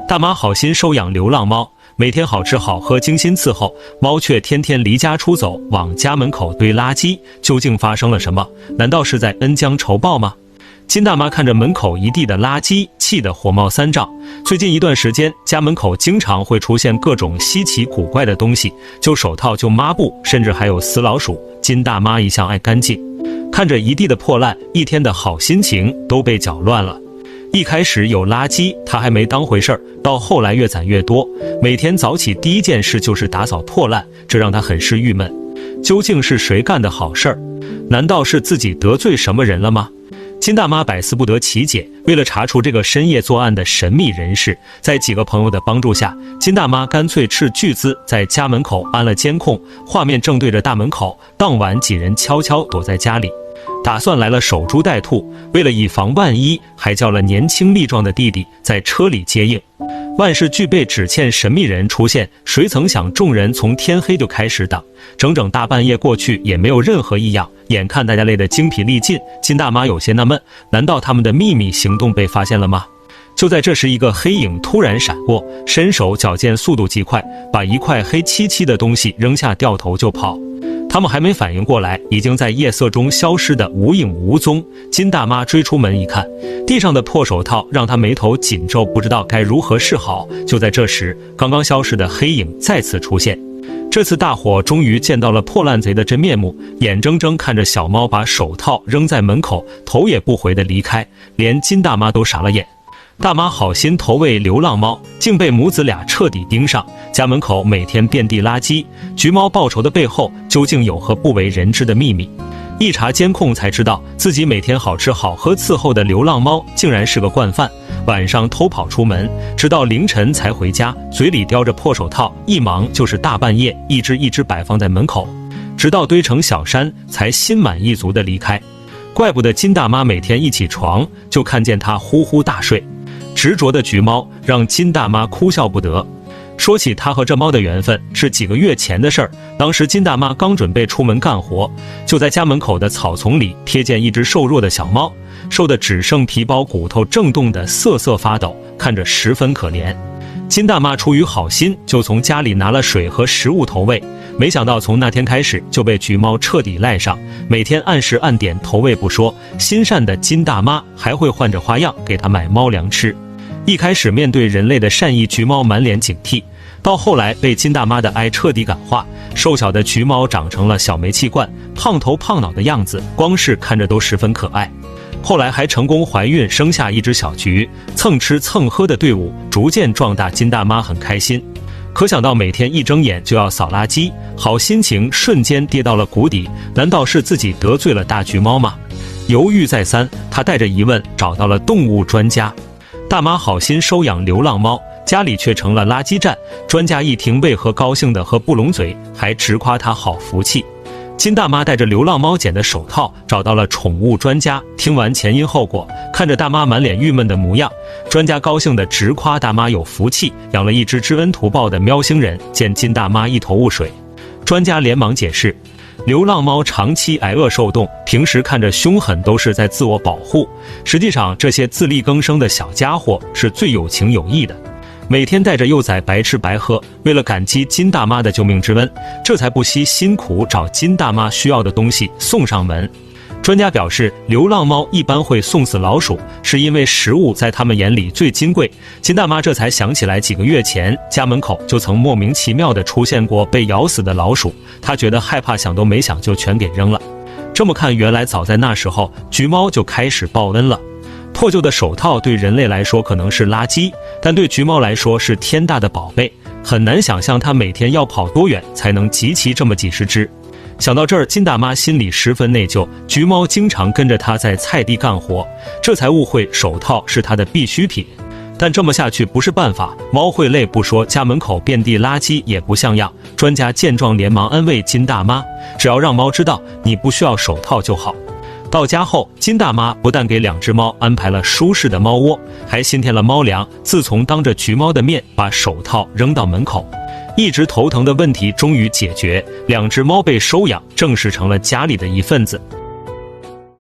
大妈好心收养流浪猫，每天好吃好喝精心伺候，猫却天天离家出走，往家门口堆垃圾，究竟发生了什么？难道是在恩将仇报吗？金大妈看着门口一地的垃圾，气得火冒三丈。最近一段时间，家门口经常会出现各种稀奇古怪的东西，就手套、就抹布，甚至还有死老鼠。金大妈一向爱干净，看着一地的破烂，一天的好心情都被搅乱了。一开始有垃圾，她还没当回事儿，到后来越攒越多，每天早起第一件事就是打扫破烂，这让她很是郁闷。究竟是谁干的好事儿？难道是自己得罪什么人了吗？金大妈百思不得其解。为了查出这个深夜作案的神秘人士，在几个朋友的帮助下，金大妈干脆斥巨资在家门口安了监控，画面正对着大门口。当晚几人悄悄躲在家里，打算来了守株待兔。为了以防万一，还叫了年轻力壮的弟弟在车里接应。万事俱备，只欠神秘人出现。谁曾想众人从天黑就开始等，整整大半夜过去也没有任何异样。眼看大家累得精疲力尽，金大妈有些纳闷，难道他们的秘密行动被发现了吗？就在这时，一个黑影突然闪过，身手矫健，速度极快，把一块黑漆漆的东西扔下，掉头就跑。他们还没反应过来，已经在夜色中消失得无影无踪。金大妈追出门一看，地上的破手套让她眉头紧皱，不知道该如何是好。就在这时，刚刚消失的黑影再次出现。这次大伙终于见到了破烂贼的真面目，眼睁睁看着小猫把手套扔在门口，头也不回地离开，连金大妈都傻了眼。大妈好心投喂流浪猫，竟被母子俩彻底盯上。家门口每天遍地垃圾，橘猫报仇的背后究竟有何不为人知的秘密？一查监控才知道，自己每天好吃好喝伺候的流浪猫竟然是个惯犯，晚上偷跑出门，直到凌晨才回家，嘴里叼着破手套，一忙就是大半夜，一只一只摆放在门口，直到堆成小山才心满意足地离开。怪不得金大妈每天一起床就看见她呼呼大睡。执着的橘猫让金大妈哭笑不得。说起她和这猫的缘分，是几个月前的事儿。当时金大妈刚准备出门干活，就在家门口的草丛里瞥见一只瘦弱的小猫，瘦得只剩皮包骨头，正冻得瑟瑟发抖，看着十分可怜。金大妈出于好心，就从家里拿了水和食物投喂，没想到从那天开始就被橘猫彻底赖上，每天按时按点投喂不说，心善的金大妈还会换着花样给它买猫粮吃。一开始面对人类的善意，橘猫满脸警惕，到后来被金大妈的爱彻底感化，瘦小的橘猫长成了小煤气罐，胖头胖脑的样子，光是看着都十分可爱。后来还成功怀孕，生下一只小橘，蹭吃蹭喝的队伍逐渐壮大，金大妈很开心。可想到每天一睁眼就要扫垃圾，好心情瞬间跌到了谷底。难道是自己得罪了大橘猫吗？犹豫再三，她带着疑问找到了动物专家。大妈好心收养流浪猫，家里却成了垃圾站。专家一听，为何高兴的合不拢嘴，还直夸她好福气。金大妈带着流浪猫捡的手套找到了宠物专家，听完前因后果，看着大妈满脸郁闷的模样，专家高兴的直夸大妈有福气，养了一只知恩图报的喵星人。见金大妈一头雾水，专家连忙解释，流浪猫长期挨饿受冻，平时看着凶狠都是在自我保护，实际上这些自力更生的小家伙是最有情有义的，每天带着幼崽白吃白喝，为了感激金大妈的救命之恩，这才不惜辛苦找金大妈需要的东西送上门。专家表示，流浪猫一般会送死老鼠，是因为食物在他们眼里最金贵。金大妈这才想起来，几个月前家门口就曾莫名其妙地出现过被咬死的老鼠，她觉得害怕，想都没想就全给扔了。这么看，原来早在那时候，橘猫就开始报恩了。破旧的手套对人类来说可能是垃圾，但对橘猫来说是天大的宝贝，很难想象它每天要跑多远才能集齐这么几十只。想到这儿，金大妈心里十分内疚，橘猫经常跟着她在菜地干活，这才误会手套是她的必需品。但这么下去不是办法，猫会累不说，家门口遍地垃圾也不像样。专家见状连忙安慰金大妈，只要让猫知道你不需要手套就好。到家后，金大妈不但给2只猫安排了舒适的猫窝，还新添了猫粮。自从当着橘猫的面把手套扔到门口，一直头疼的问题终于解决，2只猫被收养，正式成了家里的一份子。